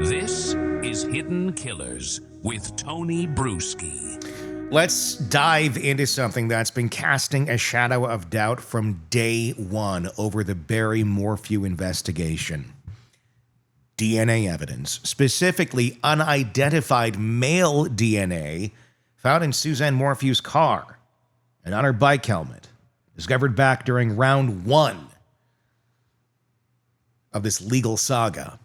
This is Hidden Killers with Tony Bruschi. Let's dive into something that's been casting a shadow of doubt from day one over the Barry Morphew investigation. DNA evidence, specifically unidentified male DNA, found in Suzanne Morphew's car and on her bike helmet, discovered back during round one of this legal saga.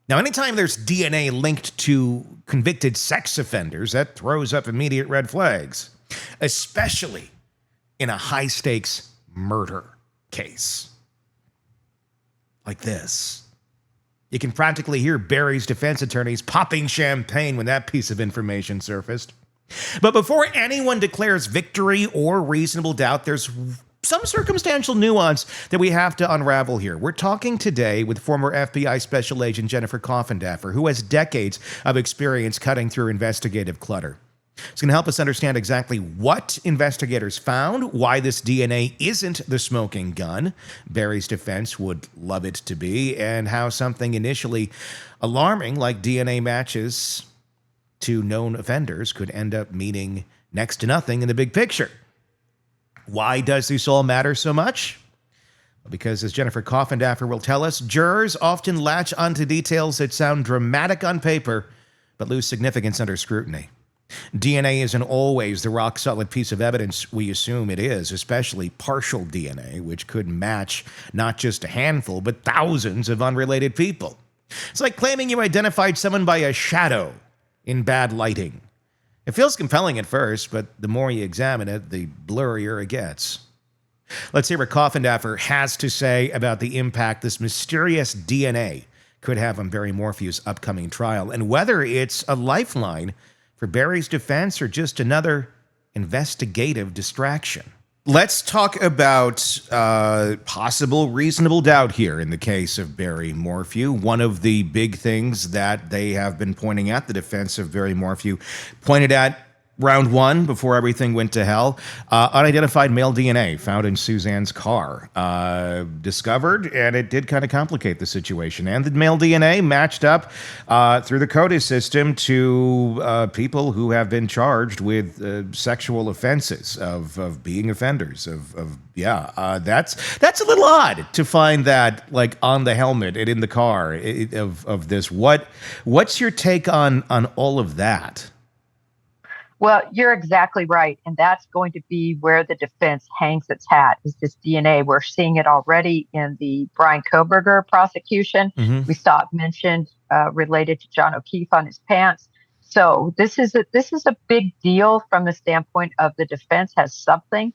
Now, anytime there's DNA linked to convicted sex offenders, that throws up immediate red flags, especially in a high-stakes murder case like this. You can practically hear Barry's defense attorneys popping champagne when that piece of information surfaced. But before anyone declares victory or reasonable doubt, there's some circumstantial nuance that we have to unravel here. We're talking today with former FBI Special Agent Jennifer Coffindaffer, who has decades of experience cutting through investigative clutter. It's going to help us understand exactly what investigators found, why this DNA isn't the smoking gun Barry's defense would love it to be, and how something initially alarming like DNA matches to known offenders could end up meaning next to nothing in the big picture. Why does this all matter so much? Because, as Jennifer Coffindaffer will tell us, jurors often latch onto details that sound dramatic on paper, but lose significance under scrutiny. DNA isn't always the rock-solid piece of evidence we assume it is, especially partial DNA, which could match not just a handful, but thousands of unrelated people. It's like claiming you identified someone by a shadow in bad lighting. It feels compelling at first, but the more you examine it, the blurrier it gets. Let's hear what Coffindaffer has to say about the impact this mysterious DNA could have on Barry Morphew's upcoming trial, and whether it's a lifeline for Barry's defense or just another investigative distraction. Let's talk about possible reasonable doubt here in the case of Barry Morphew. One of the big things that they have been pointing at, the defense of Barry Morphew, pointed at round one before everything went to hell, unidentified male DNA found in Suzanne's car, discovered, and it did kind of complicate the situation. And the male DNA matched up through the CODIS system to people who have been charged with sexual offenses of being offenders. That's a little odd to find that like on the helmet and in the car of this. What's your take on all of that? Well, you're exactly right. And that's going to be where the defense hangs its hat, is this DNA. We're seeing it already in the Brian Kohberger prosecution. Mm-hmm. We saw it mentioned related to John O'Keefe on his pants. So this is a big deal from the standpoint of the defense has something.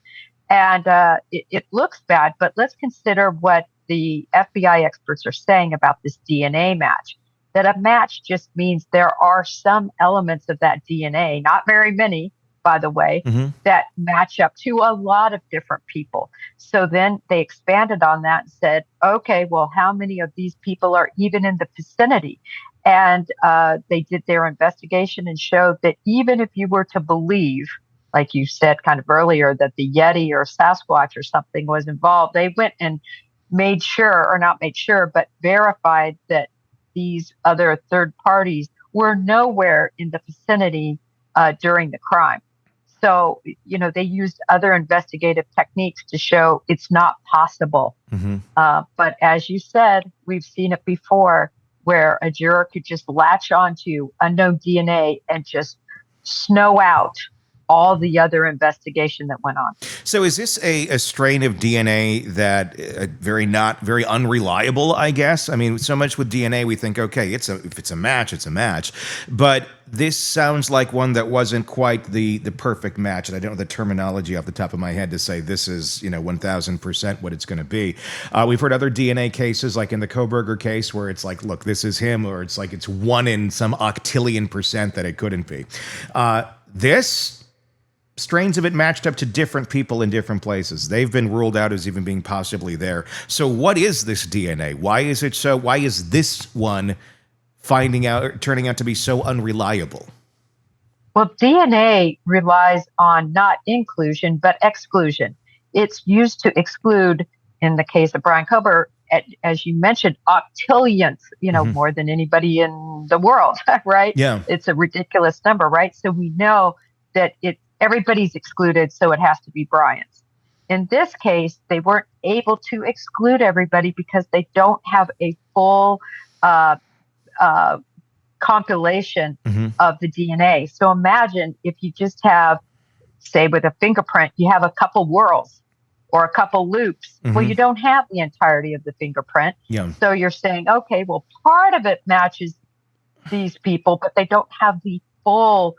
And it looks bad, but let's consider what the FBI experts are saying about this DNA match. That a match just means there are some elements of that DNA, not very many, by the way, mm-hmm. that match up to a lot of different people. So then they expanded on that and said, okay, well, how many of these people are even in the vicinity? And they did their investigation and showed that even if you were to believe, like you said kind of earlier, that the Yeti or Sasquatch or something was involved, they went and made sure, or not made sure, but verified that these other third parties were nowhere in the vicinity during the crime. So, they used other investigative techniques to show it's not possible. Mm-hmm. But as you said, we've seen it before where a juror could just latch onto unknown DNA and just snow out all the other investigation that went on. So is this a strain of DNA that not very unreliable, I guess? I mean, so much with DNA, we think, okay, if it's a match, it's a match. But this sounds like one that wasn't quite the perfect match. And I don't know the terminology off the top of my head to say this is, 1,000% what it's going to be. We've heard other DNA cases, like in the Kohberger case, where it's like, look, this is him, or it's like it's 1 in some octillion percent that it couldn't be. This strains of it matched up to different people in different places. They've been ruled out as even being possibly there. So what is this DNA? Why is this one turning out to be so unreliable? Well, DNA relies on not inclusion, but exclusion. It's used to exclude, in the case of Brian Kohberger, as you mentioned, octillionth, more than anybody in the world, right? Yeah. It's a ridiculous number, right? So we know that everybody's excluded, so it has to be Brian's. In this case, they weren't able to exclude everybody because they don't have a full compilation of the DNA. So imagine if you just have, say, with a fingerprint, you have a couple whorls or a couple loops. Well, you don't have the entirety of the fingerprint. Yeah. So you're saying, okay, well, part of it matches these people, but they don't have the full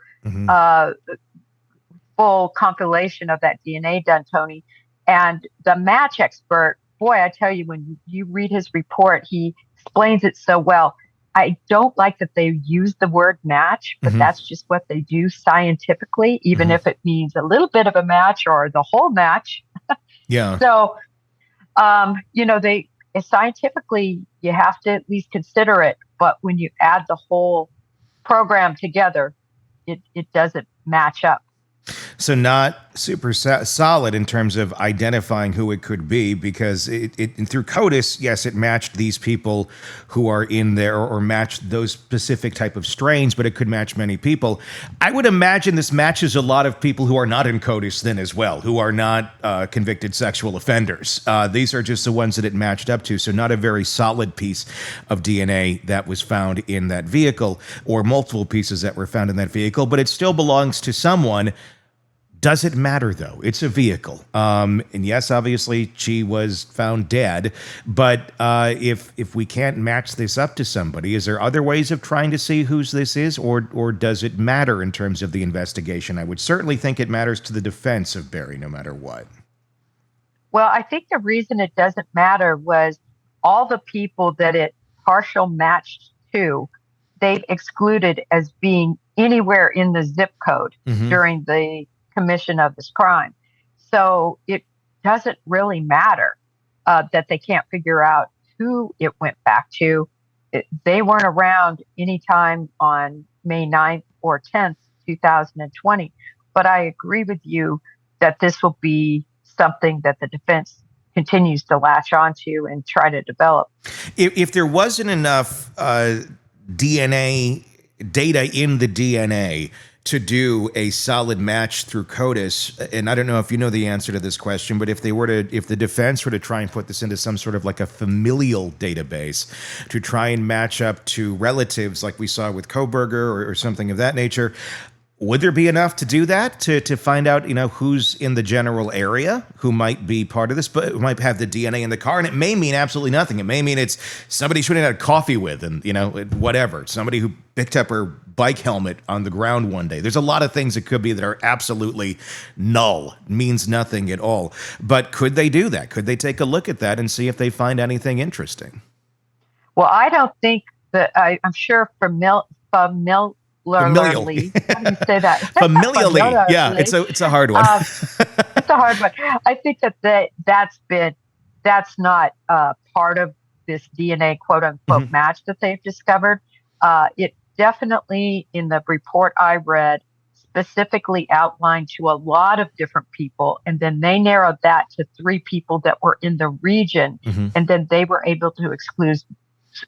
full compilation of that DNA done, Tony. And the match expert, boy, I tell you, when you read his report, he explains it so well. I don't like that they use the word match, but that's just what they do scientifically, even if it means a little bit of a match or the whole match. Yeah. So, they scientifically, you have to at least consider it. But when you add the whole program together, it doesn't match up. So not super solid in terms of identifying who it could be, because it through CODIS, yes, it matched these people who are in there or matched those specific type of strains, but it could match many people. I would imagine this matches a lot of people who are not in CODIS then as well, who are not convicted sexual offenders. These are just the ones that it matched up to. So not a very solid piece of DNA that was found in that vehicle, or multiple pieces that were found in that vehicle, but it still belongs to someone. Does it matter, though? It's a vehicle. And yes, obviously, she was found dead. But if we can't match this up to somebody, is there other ways of trying to see whose this is? Or does it matter in terms of the investigation? I would certainly think it matters to the defense of Barry, no matter what. Well, I think the reason it doesn't matter was all the people that it partial matched to, they've excluded as being anywhere in the zip code during the commission of this crime. So it doesn't really matter that they can't figure out who it went back to. They weren't around anytime on May 9th or 10th, 2020. But I agree with you that this will be something that the defense continues to latch onto and try to develop. If there wasn't enough DNA data in the DNA to do a solid match through CODIS, and I don't know if you know the answer to this question, but if the defense were to try and put this into some sort of like a familial database to try and match up to relatives like we saw with Kohberger or something of that nature, would there be enough to do that, to find out, who's in the general area, who might be part of this, but who might have the DNA in the car? And it may mean absolutely nothing. It may mean it's somebody she had coffee with and, whatever. Somebody who picked up her bike helmet on the ground one day. There's a lot of things it could be that are absolutely null, means nothing at all. But could they do that? Could they take a look at that and see if they find anything interesting? Well, I don't think that, I'm sure familially. How do you say that? Familially. Yeah, it's a hard one. It's a hard one. I think that's not part of this DNA quote unquote match that they've discovered. It definitely, in the report I read, specifically outlined to a lot of different people, and then they narrowed that to 3 people that were in the region, and then they were able to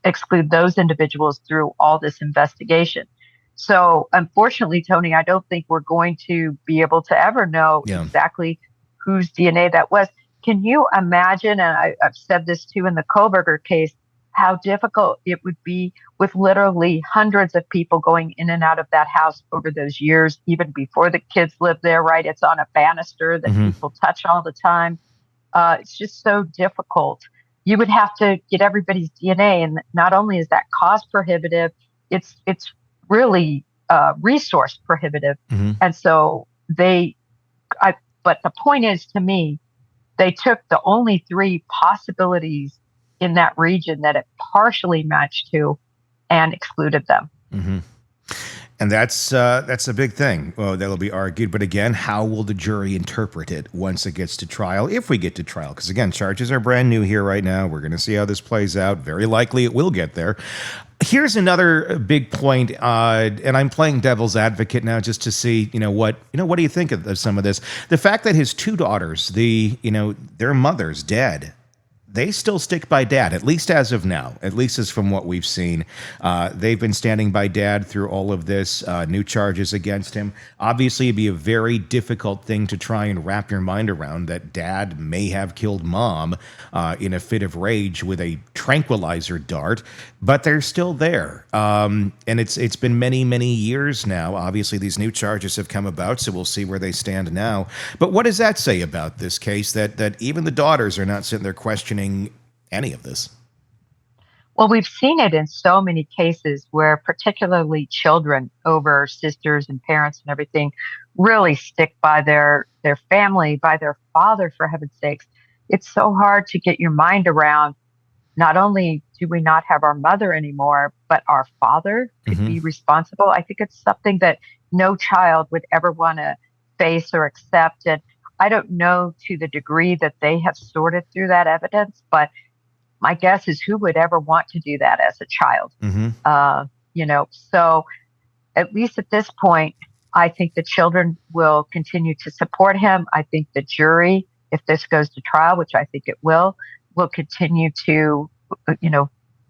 exclude those individuals through all this investigation. So unfortunately, Tony, I don't think we're going to be able to ever know exactly whose DNA that was. Can you imagine, and I've said this too in the Kohberger case, how difficult it would be with literally hundreds of people going in and out of that house over those years, even before the kids lived there, right? It's on a banister that people touch all the time. It's just so difficult. You would have to get everybody's DNA, and not only is that cost prohibitive, it's really resource prohibitive. And so but the point is, to me, they took the only 3 possibilities in that region that it partially matched to and excluded them. And that's a big thing. Well, that'll be argued. But again, how will the jury interpret it once it gets to trial, if we get to trial? Because again, charges are brand new here right now. We're going to see how this plays out. Very likely it will get there. Here's another big point, and I'm playing devil's advocate now just to see, what do you think of some of this? The fact that his 2 daughters, their mother's dead. they still stick by dad, at least as of now, at least as from what we've seen. They've been standing by dad through all of this, new charges against him. Obviously, it'd be a very difficult thing to try and wrap your mind around, that dad may have killed mom in a fit of rage with a tranquilizer dart, but they're still there. And it's been many, many years now. Obviously, these new charges have come about, so we'll see where they stand now. But what does that say about this case, that even the daughters are not sitting there questioning any of this? Well, we've seen it in so many cases where particularly children over sisters and parents and everything really stick by their family, by their father, for heaven's sakes. It's so hard to get your mind around. Not only do we not have our mother anymore, but our father could be responsible. I think it's something that no child would ever want to face or accept. And I don't know to the degree that they have sorted through that evidence, but my guess is who would ever want to do that as a child? So at least at this point, I think the children will continue to support him. I think the jury, if this goes to trial, which I think it will continue to,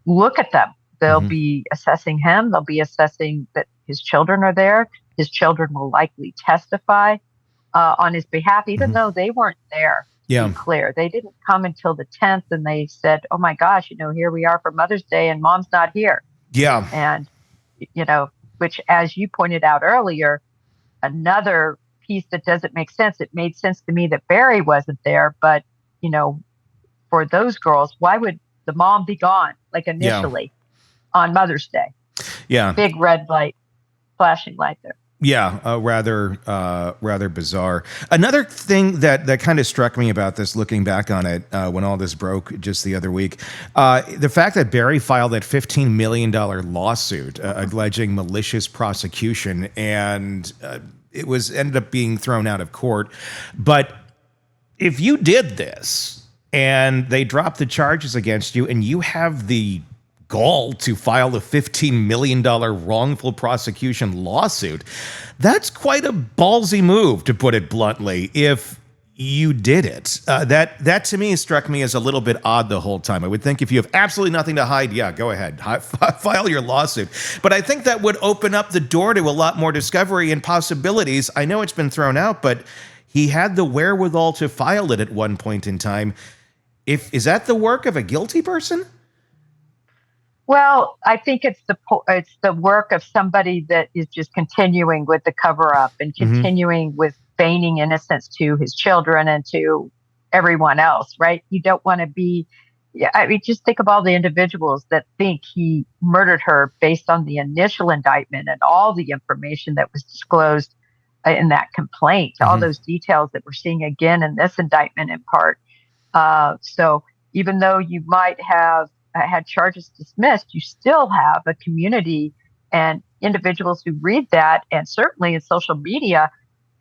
look at them. They'll be assessing him. They'll be assessing that his children are there. His children will likely testify on his behalf, even though they weren't there. To be clear, they didn't come until the 10th, and they said, "Oh my gosh, here we are for Mother's Day, and Mom's not here." Yeah, and which, as you pointed out earlier, another piece that doesn't make sense. It made sense to me that Barry wasn't there, but for those girls, why would the mom be gone? Like initially on Mother's Day, big red light, flashing light there. Yeah, rather bizarre. Another thing that kind of struck me about this, looking back on it, when all this broke just the other week, the fact that Barry filed that $15 million lawsuit alleging malicious prosecution, and it ended up being thrown out of court. But if you did this and they dropped the charges against you, and you have the gall to file a $15 million wrongful prosecution lawsuit, that's quite a ballsy move, to put it bluntly, if you did it. That to me struck me as a little bit odd the whole time. I would think if you have absolutely nothing to hide, go ahead, file your lawsuit. But I think that would open up the door to a lot more discovery and possibilities. I know it's been thrown out, but he had the wherewithal to file it at one point in time. Is that the work of a guilty person? Well, I think it's the work of somebody that is just continuing with the cover up and continuing with feigning innocence to his children and to everyone else, right? You don't want to be. Just think of all the individuals that think he murdered her based on the initial indictment and all the information that was disclosed in that complaint, all those details that we're seeing again in this indictment in part. So even though you might have had charges dismissed, you still have a community and individuals who read that, and certainly in social media,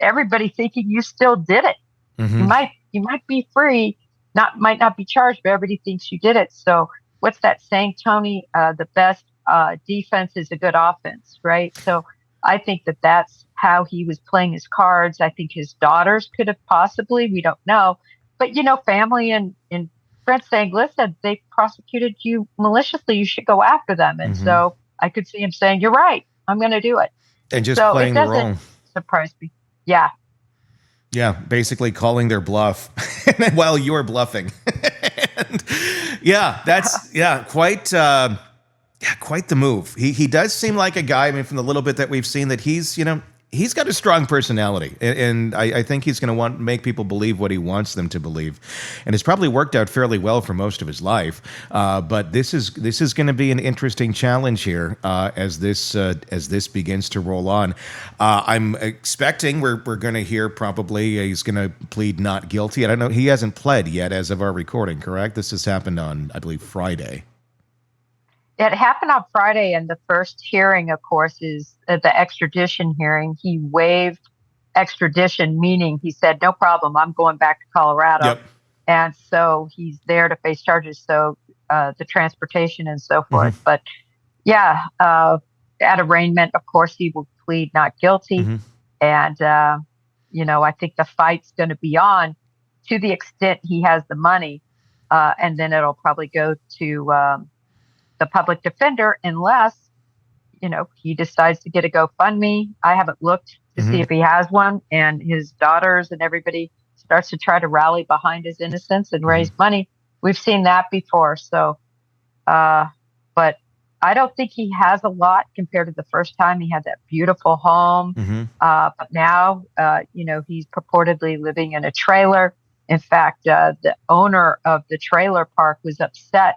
everybody thinking you still did it. You might be free, might not be charged, but everybody thinks you did it. So what's that saying, Tony? The best defense is a good offense, right? So I think that that's how he was playing his cards. I think his daughters could have possibly, we don't know, but family and friends saying, "Listen, they prosecuted you maliciously. You should go after them." And so I could see him saying, "You're right. I'm going to do it." And just playing the role. It doesn't surprise me. Yeah. Yeah, basically calling their bluff while you're bluffing. And that's quite the move. He does seem like a guy, from the little bit that we've seen, that he's got a strong personality, and I think he's going to make people believe what he wants them to believe, and it's probably worked out fairly well for most of his life. But this is going to be an interesting challenge here as this begins to roll on. I'm expecting we're going to hear probably he's going to plead not guilty. I don't know, he hasn't pled yet as of our recording, correct? This has happened on, I believe, Friday. It happened on Friday, and the first hearing, of course, is the extradition hearing. He waived extradition, meaning he said, "No problem, I'm going back to Colorado." Yep. And so he's there to face charges, so the transportation and so forth. But at arraignment, of course, he will plead not guilty. And, I think the fight's going to be on to the extent he has the money. and then it'll probably go to the public defender unless, he decides to get a GoFundMe. I haven't looked to see if he has one, and his daughters and everybody starts to try to rally behind his innocence and raise money. We've seen that before. So, but I don't think he has a lot compared to the first time. He had that beautiful home. But now, he's purportedly living in a trailer. In fact, the owner of the trailer park was upset,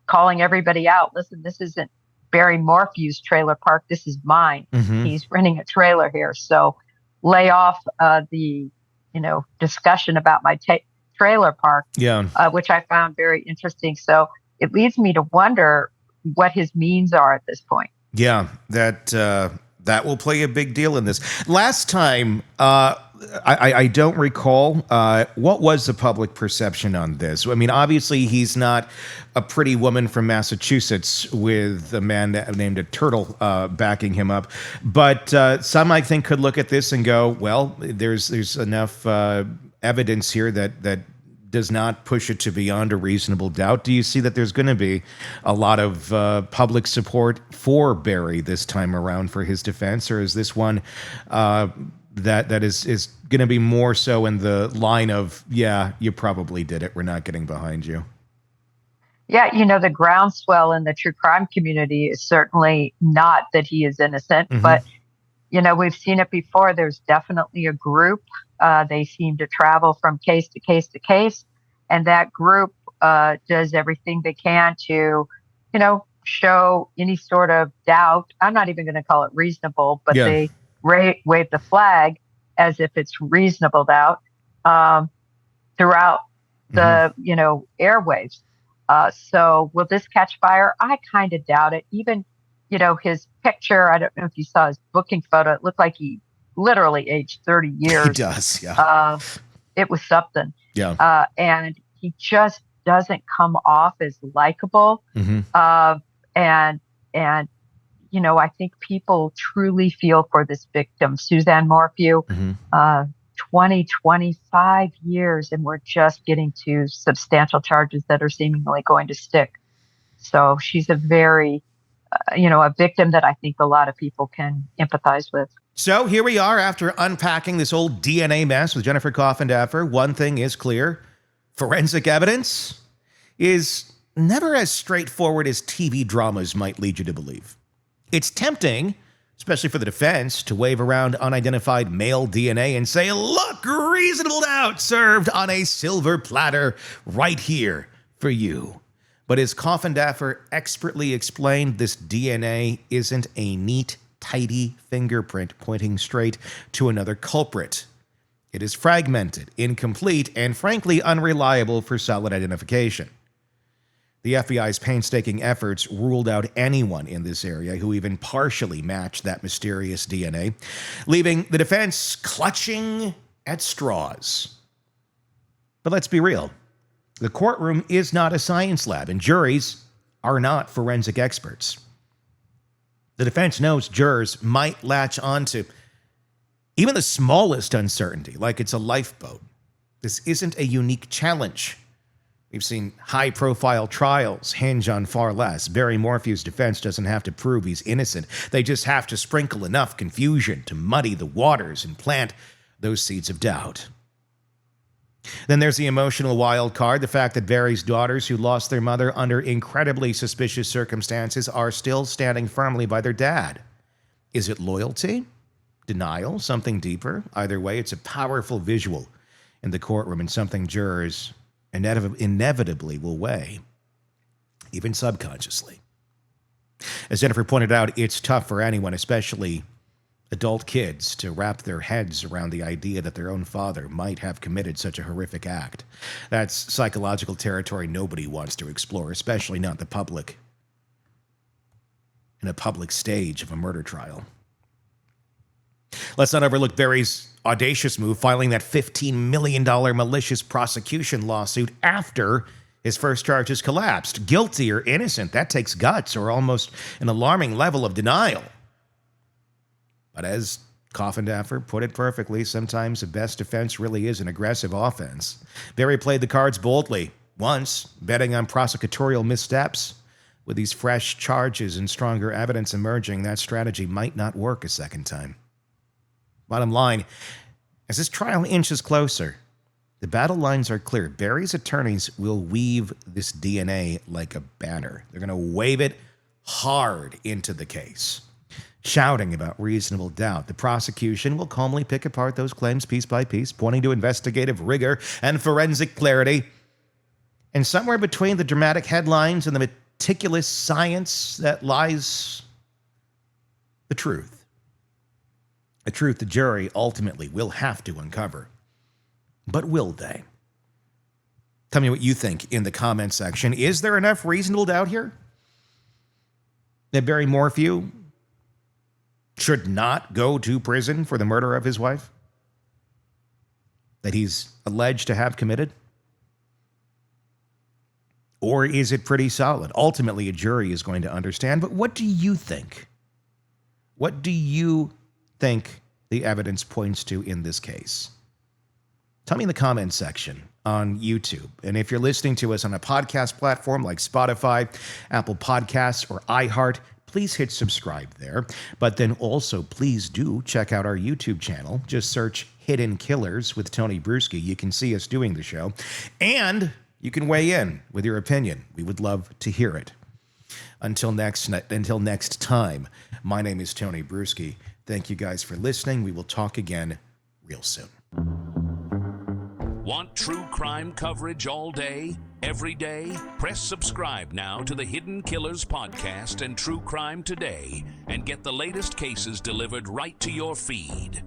calling everybody out. Listen, this isn't Barry Morphew's trailer park. This is mine. He's renting a trailer here. So lay off the discussion about my trailer park, which I found very interesting. So it leads me to wonder what his means are at this point. Yeah, that will play a big deal in this. Last time, I don't recall, what was the public perception on this? I mean, obviously, he's not a pretty woman from Massachusetts with a man named a Turtle backing him up. But some, I think, could look at this and go, well, there's enough evidence here that does not push it to beyond a reasonable doubt. Do you see that there's going to be a lot of public support for Barry this time around for his defense, or is this one that is going to be more so in the line of, yeah, you probably did it, we're not getting behind you? Yeah, the groundswell in the true crime community is certainly not that he is innocent, but we've seen it before. There's definitely a group. They seem to travel from case to case to case. And that group does everything they can to, show any sort of doubt. I'm not even going to call it reasonable, but they wave the flag as if it's reasonable doubt throughout the, airwaves. So will this catch fire? I kind of doubt it. Even, his picture, I don't know if you saw his booking photo. It looked like he literally aged 30 years. He does, yeah. It was something. Yeah. And he just doesn't come off as likable. And I think people truly feel for this victim, Suzanne Morphew, 25 years, and we're just getting to substantial charges that are seemingly going to stick. So she's a very, a victim that I think a lot of people can empathize with. So here we are after unpacking this old DNA mess with Jennifer Coffindaffer. One thing is clear. Forensic evidence is never as straightforward as TV dramas might lead you to believe. It's tempting, especially for the defense, to wave around unidentified male DNA and say, look, reasonable doubt served on a silver platter right here for you. But as Coffindaffer expertly explained, this DNA isn't a neat, tidy fingerprint pointing straight to another culprit. It is fragmented, incomplete, and frankly unreliable for solid identification. The FBI's painstaking efforts ruled out anyone in this area who even partially matched that mysterious DNA, leaving the defense clutching at straws. But let's be real. The courtroom is not a science lab, and juries are not forensic experts. The defense knows jurors might latch onto even the smallest uncertainty, like it's a lifeboat. This isn't a unique challenge. We've seen high-profile trials hinge on far less. Barry Morphew's defense doesn't have to prove he's innocent. They just have to sprinkle enough confusion to muddy the waters and plant those seeds of doubt. Then there's the emotional wild card, the fact that Barry's daughters, who lost their mother under incredibly suspicious circumstances, are still standing firmly by their dad. Is it loyalty? Denial? Something deeper? Either way, it's a powerful visual in the courtroom and something jurors inevitably will weigh, even subconsciously. As Jennifer pointed out, it's tough for anyone, especially adult kids, to wrap their heads around the idea that their own father might have committed such a horrific act. That's psychological territory nobody wants to explore, especially not the public, in a public stage of a murder trial. Let's not overlook Barry's audacious move, filing that $15 million malicious prosecution lawsuit after his first charges collapsed. Guilty or innocent, that takes guts or almost an alarming level of denial. But as Coffindaffer put it perfectly. Sometimes the best defense really is an aggressive offense. Barry played the cards boldly, once, betting on prosecutorial missteps. With these fresh charges and stronger evidence emerging, that strategy might not work a second time. Bottom line, as this trial inches closer, the battle lines are clear. Barry's attorneys will weave this DNA like a banner. They're going to wave it hard into the case, shouting about reasonable doubt. The prosecution will calmly pick apart those claims piece by piece, pointing to investigative rigor and forensic clarity. And somewhere between the dramatic headlines and the meticulous science that lies the truth. A truth the jury ultimately will have to uncover. But will they? Tell me what you think in the comment section. Is there enough reasonable doubt here that Barry Morphew should not go to prison for the murder of his wife that he's alleged to have committed? Or is it pretty solid? Ultimately, a jury is going to understand. But what do you think? What do you think the evidence points to in this case? Tell me in the comments section on YouTube. And if you're listening to us on a podcast platform like Spotify, Apple Podcasts, or iHeart, please hit subscribe there. But then also, please do check out our YouTube channel. Just search Hidden Killers with Tony Bruschi. You can see us doing the show. And you can weigh in with your opinion. We would love to hear it. Until next time, my name is Tony Bruschi. Thank you guys for listening. We will talk again real soon. Want true crime coverage all day, every day? Press subscribe now to the Hidden Killers podcast and True Crime Today and get the latest cases delivered right to your feed.